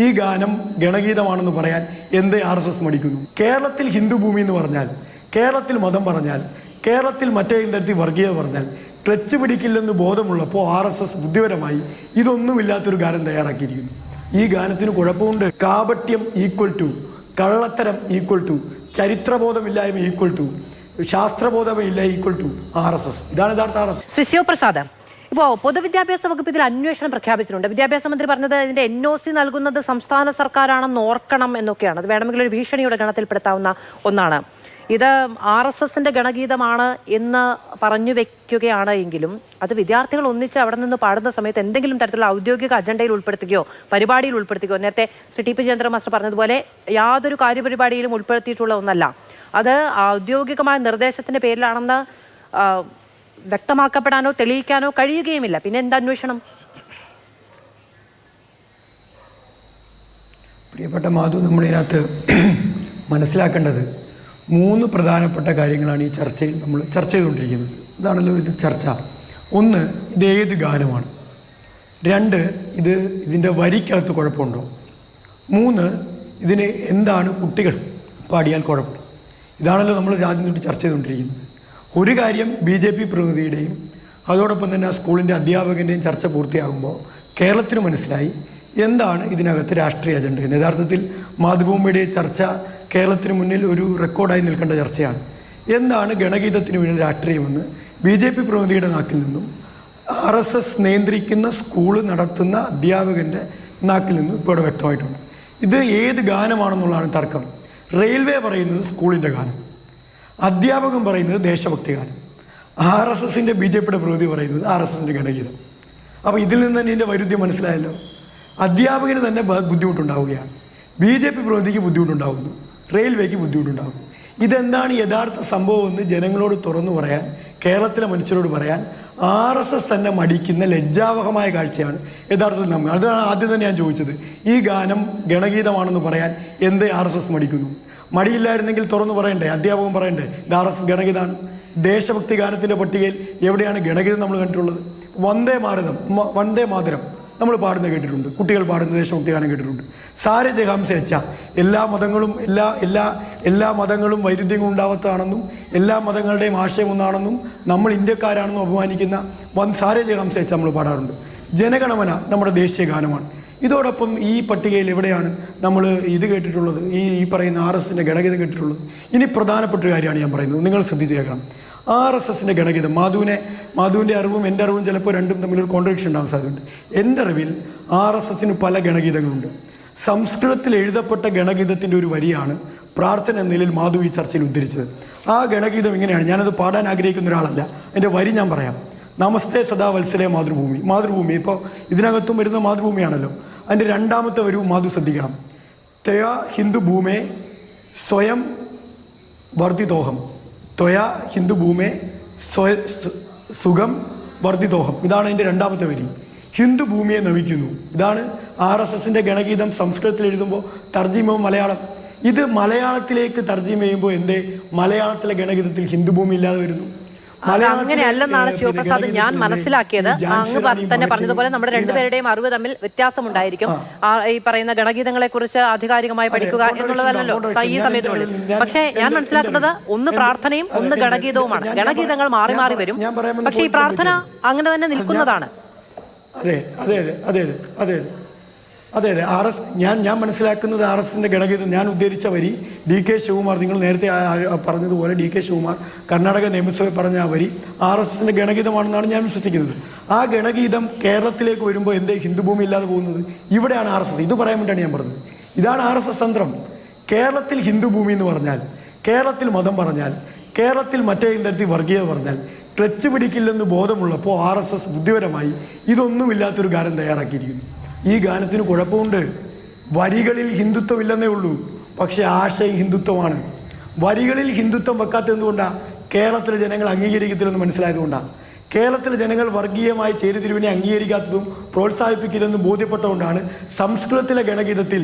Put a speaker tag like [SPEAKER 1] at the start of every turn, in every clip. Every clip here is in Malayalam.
[SPEAKER 1] ഈ ഗാനം ഗണഗീതമാണെന്ന് പറയാൻ എന്തേ RSS മടിക്കുന്നു? കേരളത്തിൽ ഹിന്ദു ഭൂമി എന്ന് പറഞ്ഞാൽ, കേരളത്തിൽ മതം പറഞ്ഞാൽ, കേരളത്തിൽ മറ്റേ തരത്തിൽ വർഗീയത പറഞ്ഞാൽ ക്ലച്ച് പിടിക്കില്ലെന്ന് ബോധമുള്ളപ്പോൾ RSS ബുദ്ധിപരമായി ഇതൊന്നുമില്ലാത്തൊരു ഗാനം തയ്യാറാക്കിയിരിക്കുന്നു. ഈ ഗാനത്തിന് കുഴപ്പമുണ്ട്. കാപട്യം ഈക്വൽ ടു, കള്ളത്തരം ഈക്വൽ ടു, ചരിത്രബോധമില്ലായ്മ ഈക്വൽ ടു, ശാസ്ത്രബോധമില്ല ഈക്വൽ ടു RSS. ഇതാണ് യഥാർത്ഥ RSS.
[SPEAKER 2] ശ്രീ ശിവപ്രസാദ്, ഇപ്പോൾ പൊതുവിദ്യാഭ്യാസ വകുപ്പ് ഇതിൽ അന്വേഷണം പ്രഖ്യാപിച്ചിട്ടുണ്ട്. വിദ്യാഭ്യാസ മന്ത്രി പറഞ്ഞത് ഇതിന്റെ NOC നൽകുന്നത് സംസ്ഥാന സർക്കാരാണെന്ന് ഓർക്കണം എന്നൊക്കെയാണ്. അത് വേണമെങ്കിൽ ഒരു ഭീഷണിയുടെ ഗണത്തിൽപ്പെടുത്താവുന്ന ഒന്നാണ്. ഇത് RSSന്റെ ഗണഗീതമാണ് എന്ന് പറഞ്ഞു വെക്കുകയാണ് എങ്കിലും അത് വിദ്യാർത്ഥികൾ ഒന്നിച്ച് അവിടെ നിന്ന് പാടുന്ന സമയത്ത് എന്തെങ്കിലും തരത്തിലുള്ള ഔദ്യോഗിക അജണ്ടയിൽ ഉൾപ്പെടുത്തുകയോ പരിപാടിയിൽ ഉൾപ്പെടുത്തുകയോ, നേരത്തെ ശ്രീ TP ചന്ദ്ര മാസ്റ്റർ പറഞ്ഞതുപോലെ യാതൊരു കാര്യപരിപാടിയിലും ഉൾപ്പെടുത്തിയിട്ടുള്ള ഒന്നല്ല. അത് ഔദ്യോഗികമായ നിർദ്ദേശത്തിന്റെ പേരിലാണെന്ന് വ്യക്തമാക്കപ്പെടാനോ തെളിയിക്കാനോ കഴിയുകയുമില്ല. പിന്നെ എന്താ അന്വേഷണം?
[SPEAKER 1] പ്രിയപ്പെട്ട മാധു, നമ്മളിതിനകത്ത് മനസ്സിലാക്കേണ്ടത് 3 പ്രധാനപ്പെട്ട കാര്യങ്ങളാണ് ഈ ചർച്ചയിൽ നമ്മൾ ചർച്ച ചെയ്തുകൊണ്ടിരിക്കുന്നത്. ഇതാണല്ലോ ഇത് ചർച്ച. 1, ഇത് ഏത് ഗാനമാണ്. 2, ഇതിൻ്റെ വരിക്കകത്ത് കുഴപ്പമുണ്ടോ. 3, ഇതിന് എന്താണ് കുട്ടികൾ പാടിയാൽ കുഴപ്പം. ഇതാണല്ലോ നമ്മൾ ആദ്യം തൊട്ട് ചർച്ച ചെയ്തുകൊണ്ടിരിക്കുന്നത്. ഒരു കാര്യം BJP പ്രതിനിധിയുടെയും അതോടൊപ്പം തന്നെ ആ സ്കൂളിൻ്റെ അധ്യാപകൻ്റെയും ചർച്ച പൂർത്തിയാകുമ്പോൾ കേരളത്തിന് മനസ്സിലായി എന്താണ് ഇതിനകത്ത് രാഷ്ട്രീയ അജണ്ട എന്ന്. യഥാർത്ഥത്തിൽ മാതൃഭൂമിയുടെ ചർച്ച കേരളത്തിന് മുന്നിൽ ഒരു റെക്കോർഡായി നിൽക്കേണ്ട ചർച്ചയാണ്. എന്താണ് ഗണഗീതത്തിന് പിന്നിൽ രാഷ്ട്രീയമെന്ന് BJP പ്രതിനിധിയുടെ നാക്കിൽ നിന്നും RSS നിയന്ത്രിക്കുന്ന സ്കൂൾ നടത്തുന്ന അധ്യാപകൻ്റെ നാക്കിൽ നിന്നും ഇപ്പോൾ ഇവിടെ വ്യക്തമായിട്ടുണ്ട്. ഇത് ഏത് ഗാനമാണെന്നുള്ളതാണ് തർക്കം. റെയിൽവേ പറയുന്നത് സ്കൂളിൻ്റെ ഗാനം, അധ്യാപകൻ പറയുന്നത് ദേശഭക്തി ഗാനം, RSSൻ്റെ BJPയുടെ പ്രതിനിധി പറയുന്നത് RSSൻ്റെ ഗണഗീതം. അപ്പോൾ ഇതിൽ നിന്ന് തന്നെ ഇതിൻ്റെ വൈരുദ്ധ്യം മനസ്സിലായല്ലോ. അധ്യാപകന് തന്നെ ബുദ്ധിമുട്ടുണ്ടാവുകയാണ്, BJP പ്രതിനിധിക്ക് ബുദ്ധിമുട്ടുണ്ടാകുന്നു, റെയിൽവേക്ക് ബുദ്ധിമുട്ടുണ്ടാകുന്നു. ഇതെന്താണ് യഥാർത്ഥ സംഭവമെന്ന് ജനങ്ങളോട് തുറന്നു പറയാൻ, കേരളത്തിലെ മനുഷ്യരോട് പറയാൻ RSS തന്നെ മടിക്കുന്ന ലജ്ജാവഹമായ കാഴ്ചയാണ് യഥാർത്ഥത്തിൽ നമ്മൾ. അതാണ് ആദ്യം തന്നെ ഞാൻ ചോദിച്ചത്. ഈ ഗാനം ഗണഗീതമാണെന്ന് പറയാൻ എന്തേ RSS മടിക്കുന്നു? മടിയില്ലായിരുന്നെങ്കിൽ തുറന്നു പറയണ്ടേ, അധ്യാപകൻ പറയണ്ടേ ഇത് RSS ഗണഗീതമാണ്. ദേശഭക്തി ഗാനത്തിൻ്റെ പട്ടികയിൽ എവിടെയാണ് ഗണഗീതം നമ്മൾ കണ്ടിട്ടുള്ളത്? വന്ദേ മാതരം നമ്മൾ പാടുന്നത് കേട്ടിട്ടുണ്ട്, കുട്ടികൾ പാടുന്ന ദേശഭക്തി ഗാനം കേട്ടിട്ടുണ്ട്. സാരെ ജഹാംസെ അച്ഛ, എല്ലാ മതങ്ങളും വൈരുദ്ധ്യങ്ങൾ ഉണ്ടാവാത്തതാണെന്നും എല്ലാ മതങ്ങളുടെയും ആശയം ഒന്നാണെന്നും നമ്മൾ ഇന്ത്യക്കാരാണെന്നും അപമാനിക്കുന്ന സാരെ ജഹാംസെ അച്ഛ നമ്മൾ പാടാറുണ്ട്. ജനഗണമന നമ്മുടെ ദേശീയ ഗാനമാണ്. ഇതോടൊപ്പം ഈ പട്ടികയിൽ എവിടെയാണ് നമ്മൾ ഇത് കേട്ടിട്ടുള്ളത്, ഈ പറയുന്ന RSSൻ്റെ ഗണഗീതം കേട്ടിട്ടുള്ളത്? ഇനി പ്രധാനപ്പെട്ട ഒരു കാര്യമാണ് ഞാൻ പറയുന്നത്, നിങ്ങൾ ശ്രദ്ധിച്ച് കേൾക്കണം. RSSൻ്റെ ഗണഗീതം, മാധുവിൻ്റെ അറിവും എൻ്റെ അറിവും ചിലപ്പോൾ രണ്ടും തമ്മിലൊരു കോൺട്രഡിക്ഷൻ ഉണ്ടാകാൻ സാധ്യതയുണ്ട്. എൻ്റെ അറിവിൽ RSSന് പല ഗണഗീതങ്ങളുണ്ട്. സംസ്കൃതത്തിൽ എഴുതപ്പെട്ട ഗണഗീതത്തിൻ്റെ ഒരു വരിയാണ് പ്രാർത്ഥന എന്ന നിലയിൽ മാധു ഈ ചർച്ചയിൽ ഉദ്ധരിച്ചത്. ആ ഗണഗീതം ഇങ്ങനെയാണ്, ഞാനത് പാടാൻ ആഗ്രഹിക്കുന്ന ഒരാളല്ല, എൻ്റെ വരി ഞാൻ പറയാം. നമസ്തേ സദാ വത്സലേ മാതൃഭൂമി ഇപ്പോൾ ഇതിനകത്തും വരുന്ന മാതൃഭൂമിയാണല്ലോ. അതിൻ്റെ 2ാമത്തെ വരൂ മാധു ശ്രദ്ധിക്കണം. ത്വയാ ഹിന്ദു ഭൂമേ സ്വയം വർദ്ധിതോഹം, ത്വയാ ഹിന്ദു ഭൂമേ സുഖം വർദ്ധിതോഹം. ഇതാണ് അതിൻ്റെ 2ാമത്തെ വരി. ഹിന്ദു ഭൂമിയെ നമിക്കുന്നു. ഇതാണ് RSSൻ്റെ ഗണഗീതം. സംസ്കൃതത്തിൽ എഴുതുമ്പോൾ തർജിമ മലയാളം. ഇത് മലയാളത്തിലേക്ക് തർജിമ ചെയ്യുമ്പോൾ എന്തേ മലയാളത്തിലെ ഗണഗീതത്തിൽ ഹിന്ദു ഭൂമി ഇല്ലാതെ വരുന്നു?
[SPEAKER 2] അങ്ങനെയല്ലെന്നാണ് ശിവപ്രസാദ് ഞാൻ മനസ്സിലാക്കിയത്. അങ്ങ് തന്നെ പറഞ്ഞതുപോലെ നമ്മുടെ രണ്ടുപേരുടെയും അറിവ് തമ്മിൽ വ്യത്യാസമുണ്ടായിരിക്കും. ഈ പറയുന്ന ഗണഗീതങ്ങളെ കുറിച്ച് ആധികാരികമായി പഠിക്കുക എന്നുള്ളതല്ലോ ഈ സമയത്തിനുള്ളിൽ. പക്ഷേ ഞാൻ മനസ്സിലാക്കുന്നത് ഒന്ന് പ്രാർത്ഥനയും ഒന്ന് ഗണഗീതവുമാണ്. ഗണഗീതങ്ങൾ മാറി മാറി വരും, പക്ഷേ ഈ പ്രാർത്ഥന അങ്ങനെ തന്നെ നിൽക്കുന്നതാണ്.
[SPEAKER 1] അതെ ഞാൻ മനസ്സിലാക്കുന്നത് RSSൻ്റെ ഗണഗീതം ഞാൻ ഉദ്ധരിച്ച വരി DK ശിവകുമാർ, നിങ്ങൾ നേരത്തെ പറഞ്ഞതുപോലെ DK ശിവകുമാർ കർണാടക നിയമസഭയിൽ പറഞ്ഞ ആ വരി RSSൻ്റെ ഗണഗീതമാണെന്നാണ് ഞാൻ വിശ്വസിക്കുന്നത്. ആ ഗണഗീതം കേരളത്തിലേക്ക് വരുമ്പോൾ എന്തേ ഹിന്ദുഭൂമി ഇല്ലാതെ പോകുന്നത്? ഇവിടെയാണ് RSS ഇത് പറയാൻ വേണ്ടിയാണ് ഞാൻ പറഞ്ഞത്. ഇതാണ് RSS തന്ത്രം. കേരളത്തിൽ ഹിന്ദുഭൂമി എന്ന് പറഞ്ഞാൽ, കേരളത്തിൽ മതം പറഞ്ഞാൽ, കേരളത്തിൽ മറ്റേ തരത്തിൽ വർഗീയത പറഞ്ഞാൽ ക്ലച്ച് പിടിക്കില്ലെന്ന് ബോധമുള്ളപ്പോൾ RSS ബുദ്ധിപരമായി ഇതൊന്നുമില്ലാത്തൊരു ഗാനം തയ്യാറാക്കിയിരിക്കുന്നു. ഈ ഗാനത്തിന് കുഴപ്പമുണ്ട്. വരികളിൽ ഹിന്ദുത്വമില്ലെന്നേ ഉള്ളൂ, പക്ഷേ ആശയം ഹിന്ദുത്വമാണ്. വരികളിൽ ഹിന്ദുത്വം വെക്കാത്തത് എന്തുകൊണ്ടാണ്? കേരളത്തിലെ ജനങ്ങൾ അംഗീകരിക്കത്തില്ലെന്ന് മനസ്സിലായതുകൊണ്ടാണ്. കേരളത്തിലെ ജനങ്ങൾ വർഗീയമായ ചേരിതിരിവിനെ അംഗീകരിക്കാത്തതും പ്രോത്സാഹിപ്പിക്കില്ലെന്നും ബോധ്യപ്പെട്ടതുകൊണ്ടാണ് സംസ്കൃതത്തിലെ ഗണഗീതത്തിൽ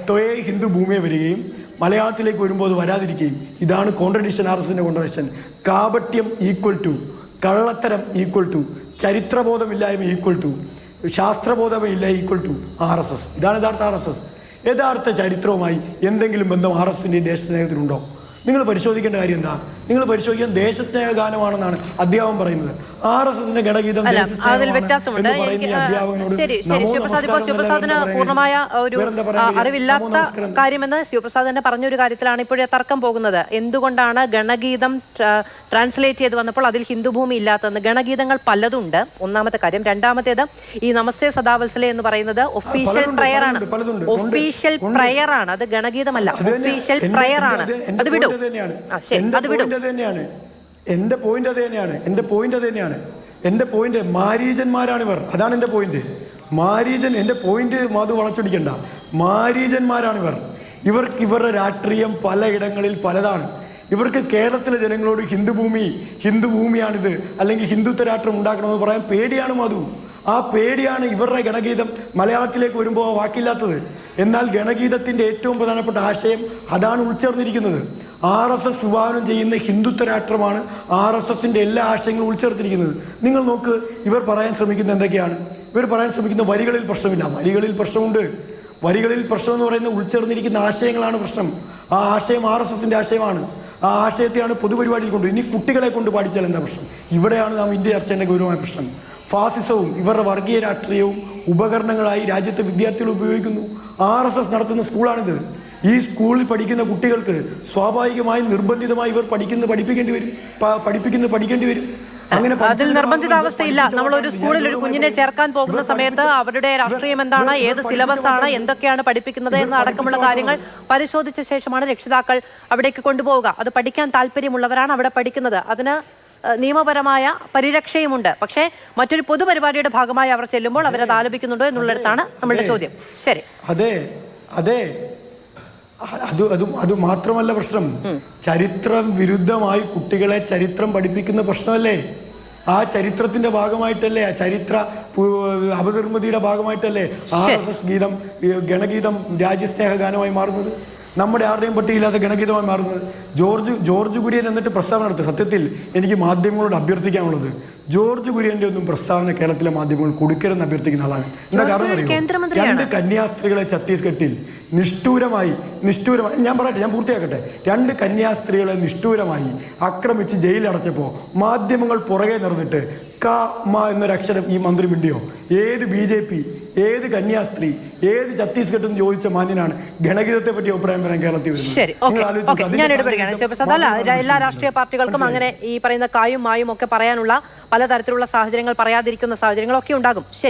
[SPEAKER 1] ത്വയേ ഹിന്ദു ഭൂമിയെ വരികയും മലയാളത്തിലേക്ക് വരുമ്പോൾ അത് വരാതിരിക്കുകയും. ഇതാണ് കോൺട്രഡിക്ഷൻ, RSSൻ്റെ കോൺട്രഡിക്ഷൻ. കാപട്യം ഈക്വൽ ടു, കള്ളത്തരം ഈക്വൽ ടു, ചരിത്രബോധമില്ലായ്മ ഈക്വൽ ടു, ശാസ്ത്രബോധമില്ല ഈക്വൽ ടു RSS. ഇതാണ് യഥാർത്ഥ RSS. യഥാർത്ഥ ചരിത്രവുമായി എന്തെങ്കിലും ബന്ധം RSSന്റെ ദേശസ്നേഹത്തിനുണ്ടോ? നിങ്ങൾ പരിശോധിക്കേണ്ട കാര്യം എന്താ? നിങ്ങൾ പരിശോധിക്കാൻ ദേശസ്നേഹ ഗാനമാണെന്നാണ് അധ്യാപകൻ പറയുന്നത്. RSSന്റെ ഗണഗീതം
[SPEAKER 2] അതിൽ വ്യത്യാസമുണ്ട്. ശരി ശരി ശിവപ്രസാദ്, ഇപ്പോൾ ശിവപ്രസാദിന് പൂർണ്ണമായ ഒരു അറിവില്ലാത്ത കാര്യമെന്ന് ശിവപ്രസാദ് തന്നെ പറഞ്ഞൊരു കാര്യത്തിലാണ് ഇപ്പോഴേ തർക്കം പോകുന്നത്. എന്തുകൊണ്ടാണ് ഗണഗീതം ട്രാൻസ്ലേറ്റ് ചെയ്ത് വന്നപ്പോൾ അതിൽ ഹിന്ദുഭൂമി ഇല്ലാത്തതെന്ന്? ഗണഗീതങ്ങൾ പലതുണ്ട്, ഒന്നാമത്തെ കാര്യം. രണ്ടാമത്തേത്, ഈ നമസ്തേ സദാവത്സലെ എന്ന് പറയുന്നത് ഒഫീഷ്യൽ പ്രയർ ആണ്. ഒഫീഷ്യൽ പ്രയർ ആണ്, അത് ഗണഗീതമല്ല, ഒഫീഷ്യൽ പ്രയർ ആണ്. അത് വിടും. അത് വിടും.
[SPEAKER 1] എന്റെ പോയിന്റ് അത് തന്നെയാണ്. എന്റെ പോയിന്റ് മാരീജന്മാരാണ് ഇവർ. അതാണ് എന്റെ പോയിന്റ്. മാരീജൻ, എന്റെ പോയിന്റ് മാധു വളച്ചൊടിക്കണ്ട. മാരീജന്മാരാണ് ഇവർക്ക് ഇവരുടെ രാഷ്ട്രീയം പലയിടങ്ങളിൽ പലതാണ്. ഇവർക്ക് കേരളത്തിലെ ജനങ്ങളോട് ഹിന്ദുഭൂമിയാണിത്, അല്ലെങ്കിൽ ഹിന്ദുത്വ രാഷ്ട്രം ഉണ്ടാക്കണമെന്ന് പറയാൻ പേടിയാണ് മാധു. ആ പേടിയാണ് ഇവരുടെ ഗണഗീതം മലയാളത്തിലേക്ക് വരുമ്പോൾ വാക്കില്ലാത്തത്. എന്നാൽ ഗണഗീതത്തിൻ്റെ ഏറ്റവും പ്രധാനപ്പെട്ട ആശയം അതാണ് ഉൾച്ചേർന്നിരിക്കുന്നത്. RSS വിഭാവനം ചെയ്യുന്ന ഹിന്ദുത്വ രാഷ്ട്രമാണ് RSSന്റെ എല്ലാ ആശയങ്ങളും ഉൾച്ചേർത്തിരിക്കുന്നത്. നിങ്ങൾ നോക്ക്, ഇവർ പറയാൻ ശ്രമിക്കുന്നത് എന്തൊക്കെയാണ്? ഇവർ പറയാൻ ശ്രമിക്കുന്ന വരികളിൽ പ്രശ്നമില്ല. വരികളിൽ പ്രശ്നമുണ്ട്. വരികളിൽ പ്രശ്നം എന്ന് പറയുന്ന ഉൾച്ചേർന്നിരിക്കുന്ന ആശയങ്ങളാണ് പ്രശ്നം. ആ ആശയം RSSന്റെ ആശയമാണ്. ആ ആശയത്തെയാണ് പൊതുപരിപാടിയിൽ കൊണ്ട് ഇനി കുട്ടികളെ കൊണ്ട് പാടിച്ചാൽ എന്താ പ്രശ്നം? ഇവിടെയാണ് നാം ഇന്ത്യ ചർച്ച ചെയ്യേണ്ട ഗൗരവമായ പ്രശ്നം. ഫാസിസവും ഇവരുടെ വർഗീയ രാഷ്ട്രീയവും ഉപകരണങ്ങളായി രാജ്യത്തെ വിദ്യാർത്ഥികൾ ഉപയോഗിക്കുന്നു. RSS നടത്തുന്ന സ്കൂളാണിത്. ഈ സ്കൂളിൽ പഠിക്കുന്ന കുട്ടികൾക്ക് സ്വാഭാവികമായും നിർബന്ധിതമായി ഇവർ പഠിക്കേണ്ടി വരും. അങ്ങനെ
[SPEAKER 2] അതിൽ നിർബന്ധിതാവസ്ഥയില്ല. നമ്മൾ ഒരു സ്കൂളിൽ ഒരു കുഞ്ഞിനെ ചേർക്കാൻ പോകുന്ന സമയത്ത് അവരുടെ രാഷ്ട്രീയം എന്താണ്, ഏത് സിലബസ് ആണ്, എന്തൊക്കെയാണ് പഠിപ്പിക്കുന്നത് എന്ന അടക്കമുള്ള കാര്യങ്ങൾ പരിശോധിച്ച ശേഷമാണ് രക്ഷിതാക്കൾ അവിടേക്ക് കൊണ്ടുപോവുക. അത് പഠിക്കാൻ താല്പര്യമുള്ളവരാണ് അവിടെ പഠിക്കുന്നത്. അതിന് നിയമപരമായ പരിരക്ഷയുമുണ്ട്. പക്ഷേ മറ്റൊരു പൊതുപരിപാടിയുടെ ഭാഗമായി അവർ ചെല്ലുമ്പോൾ അവരത് ആലപിക്കുന്നുണ്ടോ എന്നുള്ളിടത്താണ് നമ്മളുടെ ചോദ്യം. ശരി,
[SPEAKER 1] അതെ, അത് മാത്രമല്ല പ്രശ്നം. ചരിത്രം വിരുദ്ധമായി കുട്ടികളെ ചരിത്രം പഠിപ്പിക്കുന്ന പ്രശ്നമല്ലേ? ആ ചരിത്രത്തിന്റെ ഭാഗമായിട്ടല്ലേ, ആ ചരിത്ര അപനിർമ്മിതിയുടെ ഭാഗമായിട്ടല്ലേ RSS ഗണഗീതം രാജ്യസ്നേഹ ഗാനമായി മാറുന്നത്? നമ്മുടെ ആരുടെയും പട്ടിയില്ലാത്ത ഗണഗീതമായി മാറുന്നത്. ജോർജ് കുര്യൻ എന്നിട്ട് പ്രസ്താവന നടത്തി. സത്യത്തിൽ എനിക്ക് മാധ്യമങ്ങളോട് അഭ്യർത്ഥിക്കാനുള്ളത്, ജോർജ് കുര്യന്റെ ഒന്നും പ്രസ്താവന കേരളത്തിലെ മാധ്യമങ്ങൾ കൊടുക്കരുതെന്ന് അഭ്യർത്ഥിക്കുന്ന ആളാണ്. എന്താ കാരണം അറിയോ? 2 കന്യാസ്ത്രീകളെ ഛത്തീസ്ഗഡിൽ നിഷ്ഠൂരമായി ഞാൻ പൂർത്തിയാക്കട്ടെ. 2 കന്യാസ്ത്രീകളെ നിഷ്ഠൂരമായി ആക്രമിച്ച് ജയിലടച്ചപ്പോൾ മാധ്യമങ്ങൾ പുറകെ നടന്നിട്ട് എന്നൊരക്ഷരം ഈ മന്ത്രി മിണ്ടിയോ? ഏത് BJP, ഏത് കന്യാസ്ത്രീ, ഏത് ഛത്തീസ്ഗഡ് എന്ന് ചോദിച്ച മാന്യനാണ് ഗണഗീതത്തെ പറ്റി അഭിപ്രായം പറയാൻ കേരളത്തിൽ വരുന്നത്?
[SPEAKER 2] ഞാൻ ഇടപെടുകയാണ് ശിവപ്രസാദ്. അല്ല, എല്ലാ രാഷ്ട്രീയ പാർട്ടികൾക്കും അങ്ങനെ ഈ പറയുന്ന കായും മായും ഒക്കെ പറയാനുള്ള പലതരത്തിലുള്ള സാഹചര്യങ്ങൾ, പറയാതിരിക്കുന്ന സാഹചര്യങ്ങളൊക്കെ ഉണ്ടാകും. ശരി.